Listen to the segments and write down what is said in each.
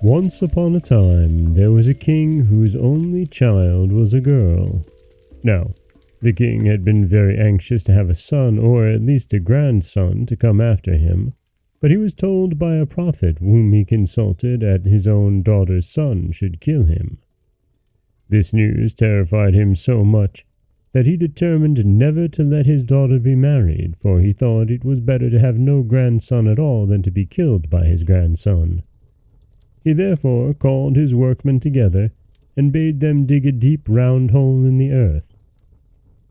Once upon a time, there was a king whose only child was a girl. Now, the king had been very anxious to have a son, or at least a grandson, to come after him, but he was told by a prophet whom he consulted that his own daughter's son should kill him. This news terrified him so much that he determined never to let his daughter be married, for he thought it was better to have no grandson at all than to be killed by his grandson. He therefore called his workmen together, and bade them dig a deep round hole in the earth.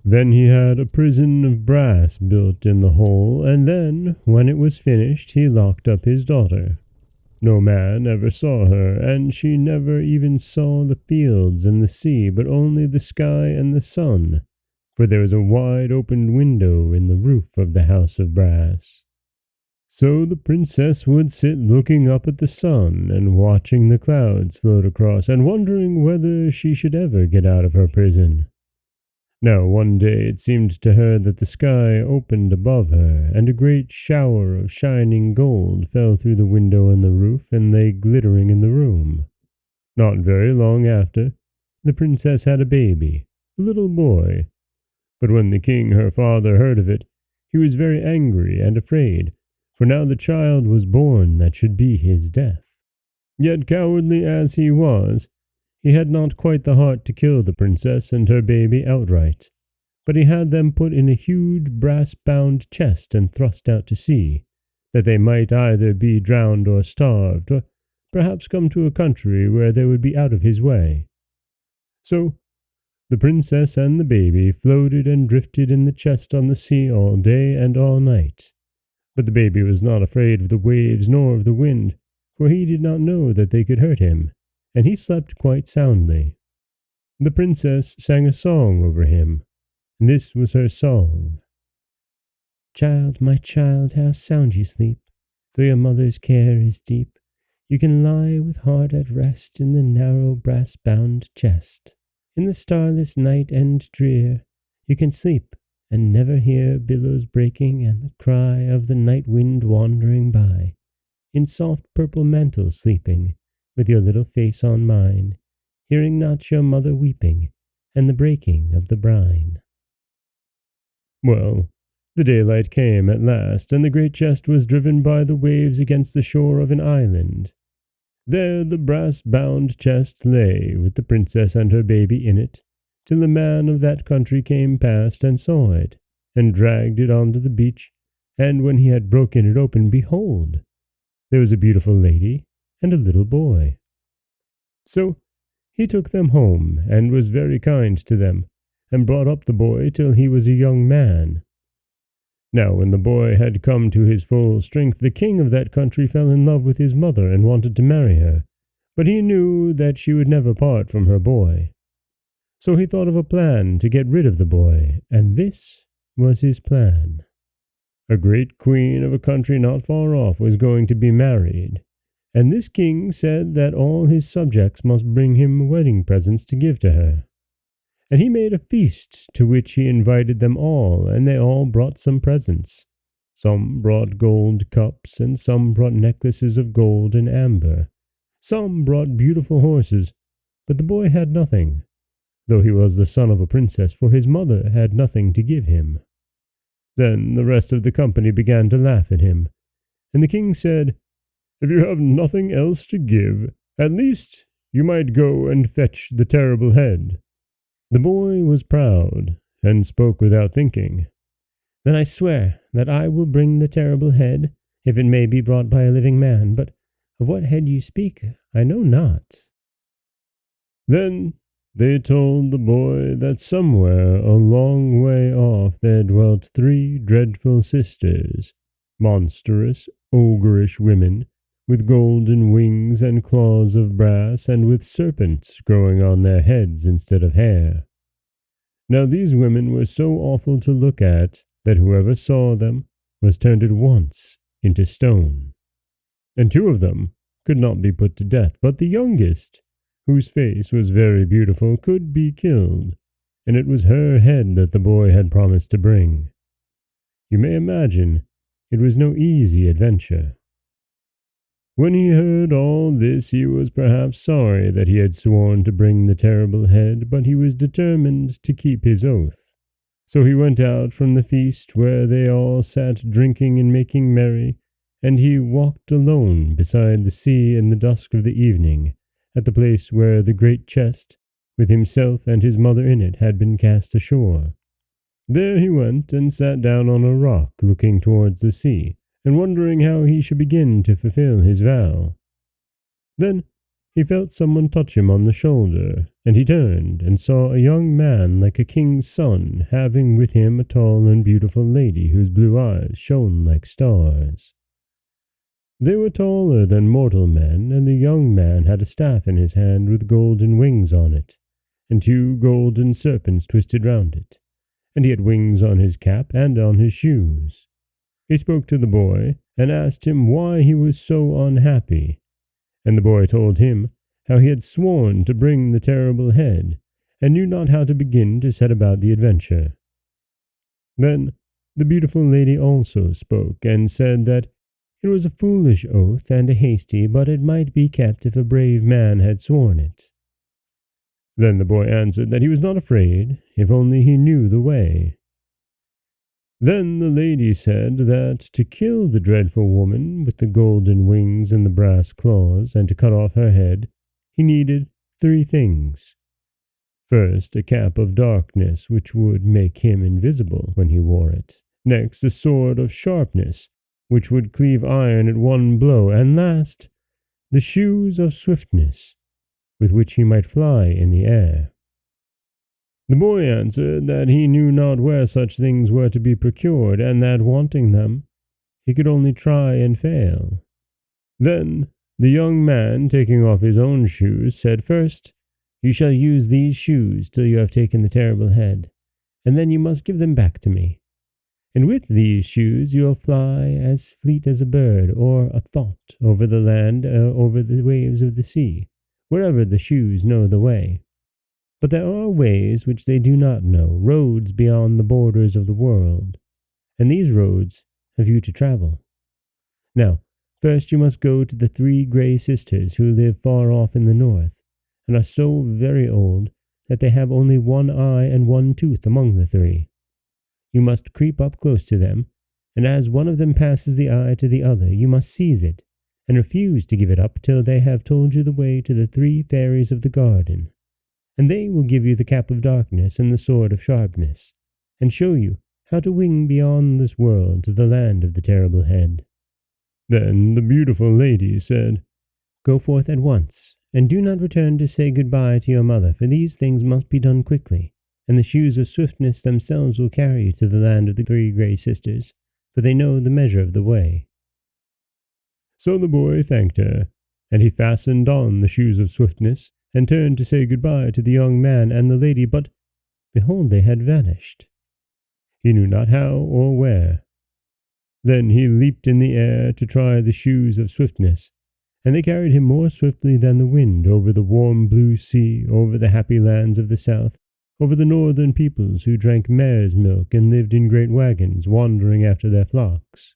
Then he had a prison of brass built in the hole, and then, when it was finished, he locked up his daughter. No man ever saw her, and she never even saw the fields and the sea, but only the sky and the sun, for there was a wide open window in the roof of the house of brass. So the princess would sit looking up at the sun and watching the clouds float across and wondering whether she should ever get out of her prison. Now one day it seemed to her that the sky opened above her, and a great shower of shining gold fell through the window in the roof and lay glittering in the room. Not very long after, the princess had a baby, a little boy. But when the king her father heard of it, he was very angry and afraid, for now the child was born that should be his death. Yet cowardly as he was, he had not quite the heart to kill the princess and her baby outright, but he had them put in a huge brass-bound chest and thrust out to sea, that they might either be drowned or starved, or perhaps come to a country where they would be out of his way. So the princess and the baby floated and drifted in the chest on the sea all day and all night. But the baby was not afraid of the waves nor of the wind, for he did not know that they could hurt him, and he slept quite soundly. The princess sang a song over him, and this was her song. "Child, my child, how sound you sleep, though your mother's care is deep. You can lie with heart at rest in the narrow brass-bound chest. In the starless night and drear, you can sleep and never hear billows breaking and the cry of the night wind wandering by. In soft purple mantles sleeping, with your little face on mine, hearing not your mother weeping, and the breaking of the brine." Well, the daylight came at last, and the great chest was driven by the waves against the shore of an island. There the brass-bound chest lay, with the princess and her baby in it, till a man of that country came past and saw it, and dragged it onto the beach, and when he had broken it open, behold, there was a beautiful lady and a little boy. So he took them home, and was very kind to them, and brought up the boy till he was a young man. Now when the boy had come to his full strength, the king of that country fell in love with his mother, and wanted to marry her, but he knew that she would never part from her boy. So he thought of a plan to get rid of the boy, and this was his plan. A great queen of a country not far off was going to be married, and this king said that all his subjects must bring him wedding presents to give to her. And he made a feast to which he invited them all, and they all brought some presents. Some brought gold cups, and some brought necklaces of gold and amber. Some brought beautiful horses, but the boy had nothing, though he was the son of a princess, for his mother had nothing to give him. Then the rest of the company began to laugh at him, and the king said, "If you have nothing else to give, at least you might go and fetch the terrible head." The boy was proud, and spoke without thinking. "Then I swear that I will bring the terrible head, if it may be brought by a living man, but of what head you speak I know not." Then they told the boy that somewhere a long way off there dwelt 3 dreadful sisters, monstrous, ogreish women, with golden wings and claws of brass, and with serpents growing on their heads instead of hair. Now these women were so awful to look at that whoever saw them was turned at once into stone. And 2 of them could not be put to death, but the youngest, whose face was very beautiful, could be killed, and it was her head that the boy had promised to bring. You may imagine it was no easy adventure. When he heard all this, he was perhaps sorry that he had sworn to bring the terrible head, but he was determined to keep his oath. So he went out from the feast where they all sat drinking and making merry, and he walked alone beside the sea in the dusk of the evening, at the place where the great chest, with himself and his mother in it, had been cast ashore. There he went and sat down on a rock, looking towards the sea, and wondering how he should begin to fulfill his vow. Then he felt someone touch him on the shoulder, and he turned and saw a young man like a king's son, having with him a tall and beautiful lady whose blue eyes shone like stars. They were taller than mortal men, and the young man had a staff in his hand with golden wings on it, and 2 golden serpents twisted round it, and he had wings on his cap and on his shoes. He spoke to the boy, and asked him why he was so unhappy, and the boy told him how he had sworn to bring the terrible head, and knew not how to begin to set about the adventure. Then the beautiful lady also spoke, and said that it was a foolish oath and a hasty, but it might be kept if a brave man had sworn it. Then the boy answered that he was not afraid, if only he knew the way. Then the lady said that to kill the dreadful woman with the golden wings and the brass claws, and to cut off her head, he needed 3 things. First, a cap of darkness, which would make him invisible when he wore it. Next, a sword of sharpness, which would cleave iron at one blow. And last, the shoes of swiftness, with which he might fly in the air. The boy answered that he knew not where such things were to be procured, and that, wanting them, he could only try and fail. Then the young man, taking off his own shoes, said, "First, you shall use these shoes till you have taken the terrible head, and then you must give them back to me. And with these shoes you will fly as fleet as a bird or a thought over the land or over the waves of the sea, wherever the shoes know the way. But there are ways which they do not know, roads beyond the borders of the world, and these roads have you to travel. Now, first you must go to the 3 grey sisters who live far off in the north, and are so very old that they have only 1 eye and 1 tooth among the 3. You must creep up close to them, and as one of them passes the eye to the other, you must seize it, and refuse to give it up till they have told you the way to the 3 fairies of the garden. And they will give you the cap of darkness and the sword of sharpness, and show you how to wing beyond this world to the land of the terrible head." Then the beautiful lady said, "Go forth at once, and do not return to say good-bye to your mother, for these things must be done quickly, and the shoes of swiftness themselves will carry you to the land of the 3 grey sisters, for they know the measure of the way." So the boy thanked her, and he fastened on the shoes of swiftness, and turned to say good-bye to the young man and the lady, but behold, they had vanished. He knew not how or where. Then he leaped in the air to try the shoes of swiftness, and they carried him more swiftly than the wind over the warm blue sea, over the happy lands of the south, over the northern peoples who drank mare's milk and lived in great wagons, wandering after their flocks.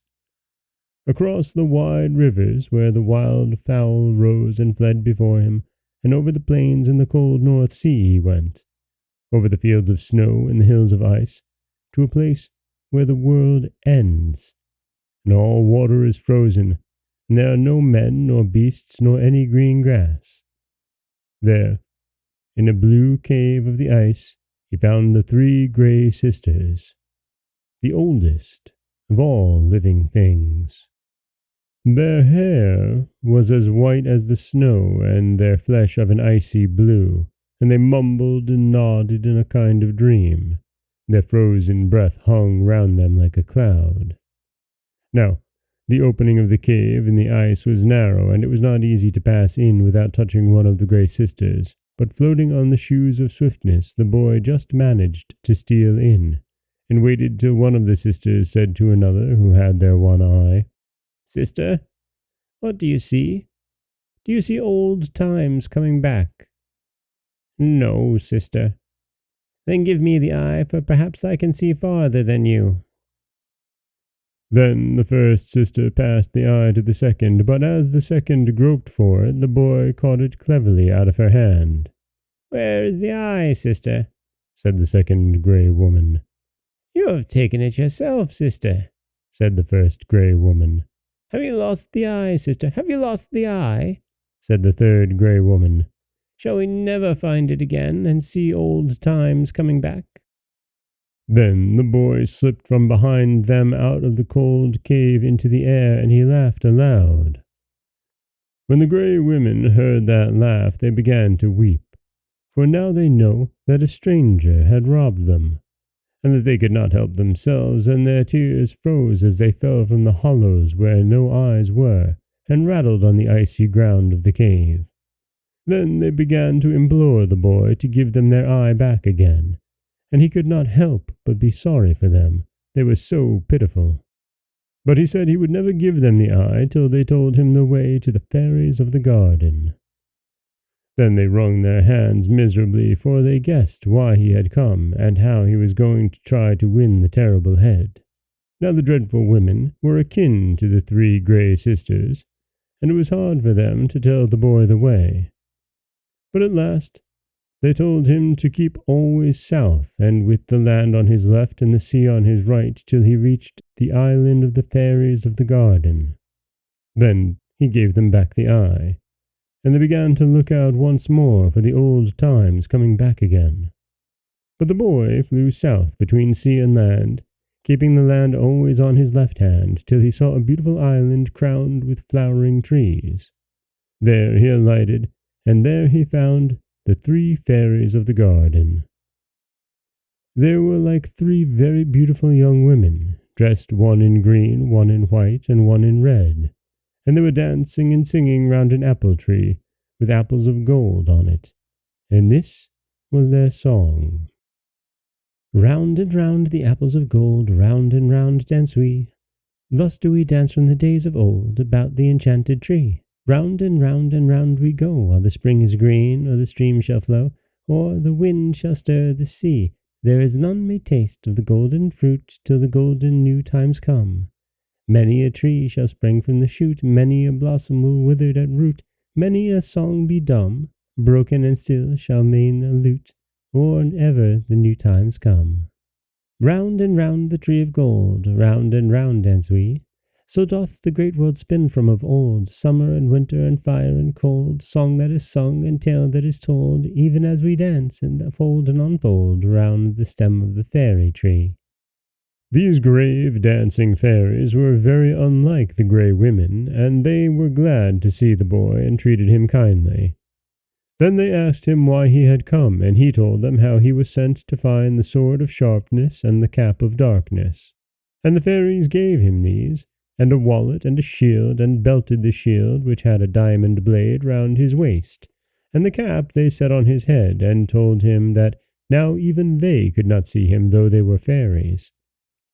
Across the wide rivers where the wild fowl rose and fled before him, and over the plains and the cold North Sea he went, over the fields of snow and the hills of ice, to a place where the world ends, and all water is frozen, and there are no men nor beasts nor any green grass. There, in a blue cave of the ice, he found the 3 grey sisters, the oldest of all living things. Their hair was as white as the snow, and their flesh of an icy blue, and they mumbled and nodded in a kind of dream. Their frozen breath hung round them like a cloud. Now, the opening of the cave in the ice was narrow, and it was not easy to pass in without touching one of the grey sisters, but floating on the shoes of swiftness, the boy just managed to steal in, and waited till one of the sisters said to another, who had their one eye, "Sister, what do you see? Do you see old times coming back?" "No, sister." "Then give me the eye, for perhaps I can see farther than you." Then the first sister passed the eye to the second, but as the second groped for it, the boy caught it cleverly out of her hand. "Where is the eye, sister?" said the second grey woman. "You have taken it yourself, sister," said the first grey woman. "Have you lost the eye, sister? Have you lost the eye?" said the third grey woman. "Shall we never find it again, and see old times coming back?" Then the boy slipped from behind them out of the cold cave into the air, and he laughed aloud. When the grey women heard that laugh, they began to weep, for now they know that a stranger had robbed them, and that they could not help themselves, and their tears froze as they fell from the hollows where no eyes were, and rattled on the icy ground of the cave. Then they began to implore the boy to give them their eye back again, and he could not help but be sorry for them, they were so pitiful. But he said he would never give them the eye till they told him the way to the fairies of the garden. Then they wrung their hands miserably, for they guessed why he had come, and how he was going to try to win the terrible head. Now the dreadful women were akin to the three grey sisters, and it was hard for them to tell the boy the way. But at last they told him to keep always south, and with the land on his left and the sea on his right, till he reached the island of the fairies of the garden. Then he gave them back the eye, and they began to look out once more for the old times coming back again. But the boy flew south between sea and land, keeping the land always on his left hand, till he saw a beautiful island crowned with flowering trees. There he alighted, and there he found the three fairies of the garden. They were like three very beautiful young women, dressed one in green, one in white, and one in red, and they were dancing and singing round an apple tree, with apples of gold on it, and this was their song. "Round and round the apples of gold, round and round dance we. Thus do we dance from the days of old, about the enchanted tree. Round and round we go, while the spring is green, or the stream shall flow, or the wind shall stir the sea. There is none may taste of the golden fruit, till the golden new times come. Many a tree shall spring from the shoot, many a blossom will wither at root, many a song be dumb, broken and still shall main a lute, or ever the new times come. Round and round the tree of gold, round and round dance we. So doth the great world spin from of old, summer and winter and fire and cold, song that is sung and tale that is told, even as we dance and fold and unfold round the stem of the fairy tree." These grave dancing fairies were very unlike the grey women, and they were glad to see the boy and treated him kindly. Then they asked him why he had come, and he told them how he was sent to find the sword of sharpness and the cap of darkness. And the fairies gave him these, and a wallet and a shield, and belted the shield, which had a diamond blade, round his waist, and the cap they set on his head, and told him that now even they could not see him, though they were fairies.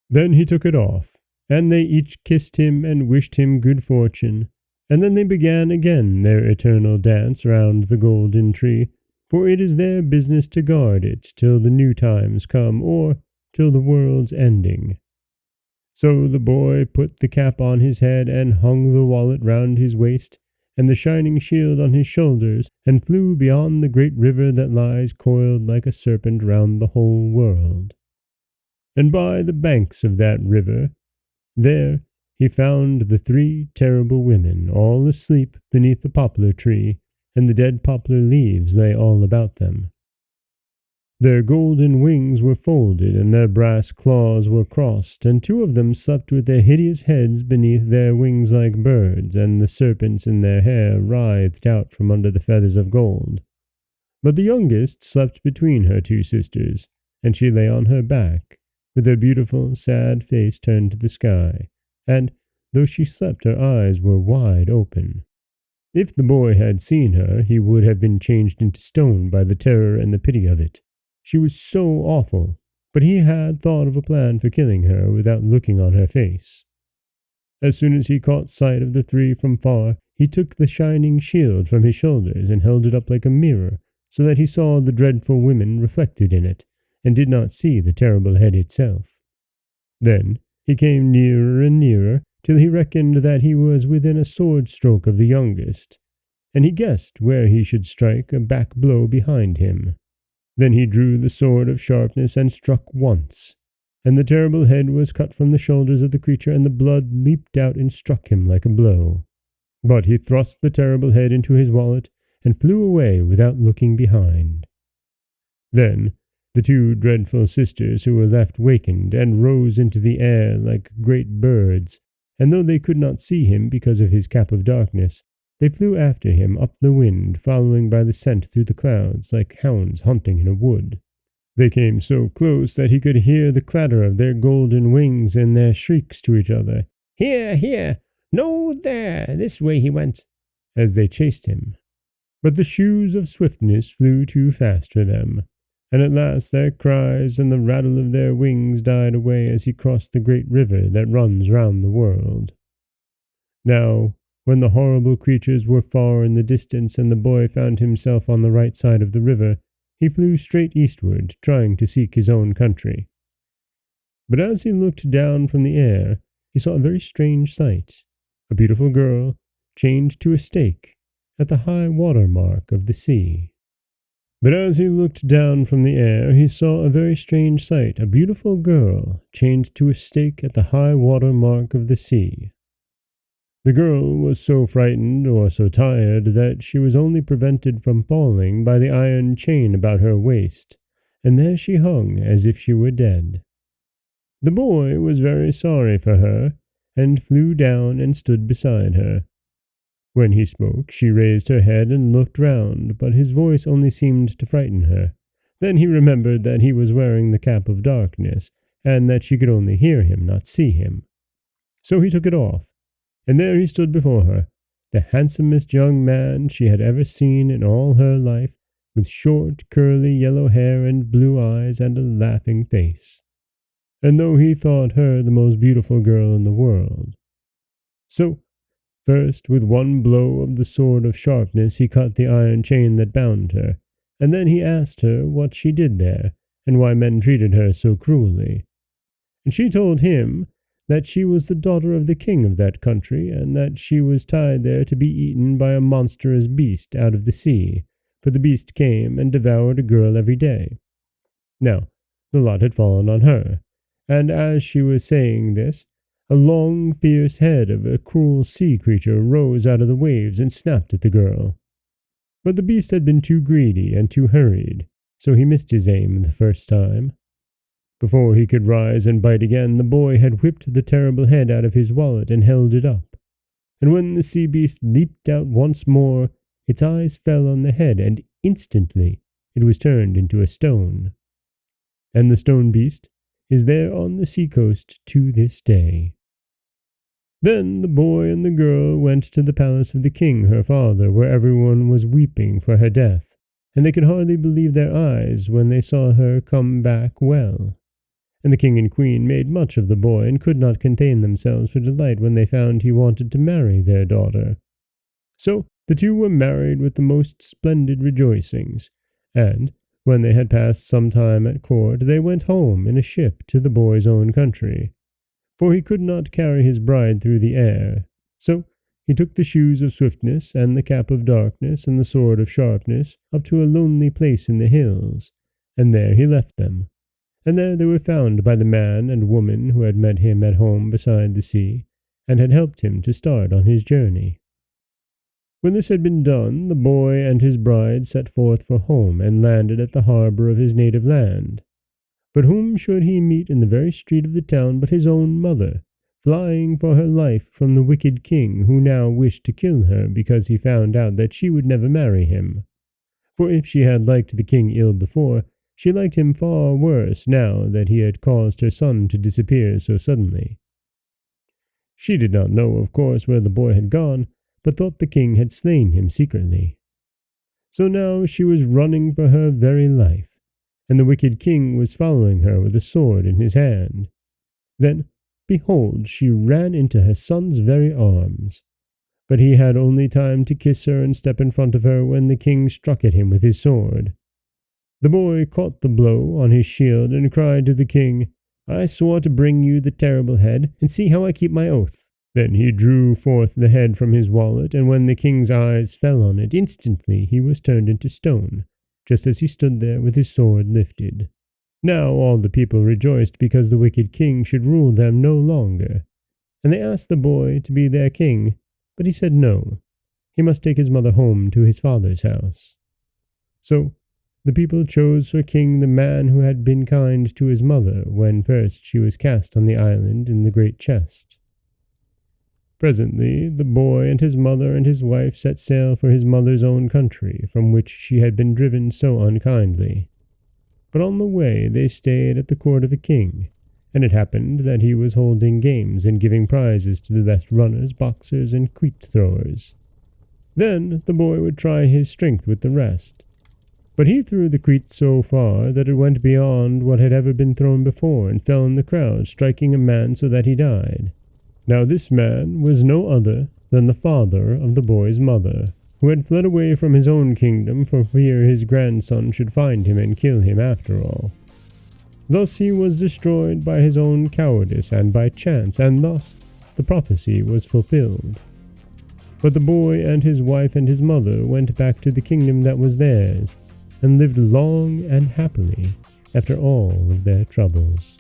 Then he took it off, and they each kissed him and wished him good fortune, and then they began again their eternal dance round the golden tree, for it is their business to guard it till the new times come, or till the world's ending. So the boy put the cap on his head, and hung the wallet round his waist, and the shining shield on his shoulders, and flew beyond the great river that lies coiled like a serpent round the whole world. And by the banks of that river, there he found the three terrible women, all asleep beneath the poplar tree, and the dead poplar leaves lay all about them. Their golden wings were folded, and their brass claws were crossed, and two of them slept with their hideous heads beneath their wings like birds, and the serpents in their hair writhed out from under the feathers of gold. But the youngest slept between her two sisters, and she lay on her back, with her beautiful, sad face turned to the sky, and, though she slept, her eyes were wide open. If the boy had seen her, he would have been changed into stone by the terror and the pity of it. She was so awful, but he had thought of a plan for killing her without looking on her face. As soon as he caught sight of the three from far, he took the shining shield from his shoulders and held it up like a mirror, so that he saw the dreadful women reflected in it, and did not see the terrible head itself. Then He came nearer and nearer, till he reckoned that he was within a sword stroke of the youngest, and he guessed where he should strike a back blow behind him. Then he drew the sword of sharpness and struck once, and the terrible head was cut from the shoulders of the creature, and the blood leaped out and struck him like a blow. But he thrust the terrible head into his wallet, and flew away without looking behind. Then the two dreadful sisters who were left wakened, and rose into the air like great birds, and though they could not see him because of his cap of darkness, they flew after him up the wind, following by the scent through the clouds, like hounds hunting in a wood. They came so close that he could hear the clatter of their golden wings and their shrieks to each other, "Here, here! No, there! This way he went!" as they chased him. But the shoes of swiftness flew too fast for them, and at last their cries and the rattle of their wings died away as he crossed the great river that runs round the world. Now, when the horrible creatures were far in the distance and the boy found himself on the right side of the river, he flew straight eastward, trying to seek his own country. But as he looked down from the air, he saw a very strange sight. A beautiful girl, chained to a stake, at the high water mark of the sea. But as he looked down from the air, he saw a very strange sight, a beautiful girl, chained to a stake at the high water mark of the sea. The girl was so frightened or so tired that she was only prevented from falling by the iron chain about her waist, and there she hung as if she were dead. The boy was very sorry for her, and flew down and stood beside her. When he spoke, she raised her head and looked round, but his voice only seemed to frighten her. Then he remembered that he was wearing the cap of darkness, and that she could only hear him, not see him. So he took it off, and there he stood before her, the handsomest young man she had ever seen in all her life, with short, curly yellow hair and blue eyes and a laughing face. And though he thought her the most beautiful girl in the world. So, first with one blow of the sword of sharpness he cut the iron chain that bound her, and then he asked her what she did there, and why men treated her so cruelly. And she told him that she was the daughter of the king of that country, and that she was tied there to be eaten by a monstrous beast out of the sea, for the beast came and devoured a girl every day. Now, the lot had fallen on her, and as she was saying this, a long, fierce head of a cruel sea creature rose out of the waves and snapped at the girl. But the beast had been too greedy and too hurried, so he missed his aim the first time. Before he could rise and bite again, the boy had whipped the terrible head out of his wallet and held it up. And when the sea beast leaped out once more, its eyes fell on the head, and instantly it was turned into a stone. And the stone beast is there on the sea-coast to this day. Then the boy and the girl went to the palace of the king, her father, where everyone was weeping for her death, and they could hardly believe their eyes when they saw her come back well. And the king and queen made much of the boy, and could not contain themselves for delight when they found he wanted to marry their daughter. So the two were married with the most splendid rejoicings, and, when they had passed some time at court, they went home in a ship to the boy's own country. For he could not carry his bride through the air, so he took the shoes of swiftness, and the cap of darkness, and the sword of sharpness, up to a lonely place in the hills, and there he left them. And there they were found by the man and woman who had met him at home beside the sea, and had helped him to start on his journey. When this had been done, the boy and his bride set forth for home, and landed at the harbor of his native land. But whom should he meet in the very street of the town but his own mother, flying for her life from the wicked king, who now wished to kill her because he found out that she would never marry him. For if she had liked the king ill before, she liked him far worse now that he had caused her son to disappear so suddenly. She did not know, of course, where the boy had gone, but thought the king had slain him secretly. So now she was running for her very life, and the wicked king was following her with a sword in his hand. Then, behold, she ran into her son's very arms. But he had only time to kiss her and step in front of her when the king struck at him with his sword. The boy caught the blow on his shield and cried to the king, I swore to bring you the terrible head, and see how I keep my oath." Then he drew forth the head from his wallet, and when the king's eyes fell on it, instantly he was turned into stone, just as he stood there with his sword lifted. Now all the people rejoiced because the wicked king should rule them no longer, and they asked the boy to be their king, but he said no. He must take his mother home to his father's house. So the people chose for king the man who had been kind to his mother when first she was cast on the island in the great chest. Presently the boy and his mother and his wife set sail for his mother's own country, from which she had been driven so unkindly. But on the way they stayed at the court of a king, and it happened that he was holding games and giving prizes to the best runners, boxers, and quoit throwers. Then the boy would try his strength with the rest, but he threw the quoit so far that it went beyond what had ever been thrown before, and fell in the crowd, striking a man so that he died. Now this man was no other than the father of the boy's mother, who had fled away from his own kingdom for fear his grandson should find him and kill him after all. Thus he was destroyed by his own cowardice and by chance, and thus the prophecy was fulfilled. But the boy and his wife and his mother went back to the kingdom that was theirs, and lived long and happily after all of their troubles.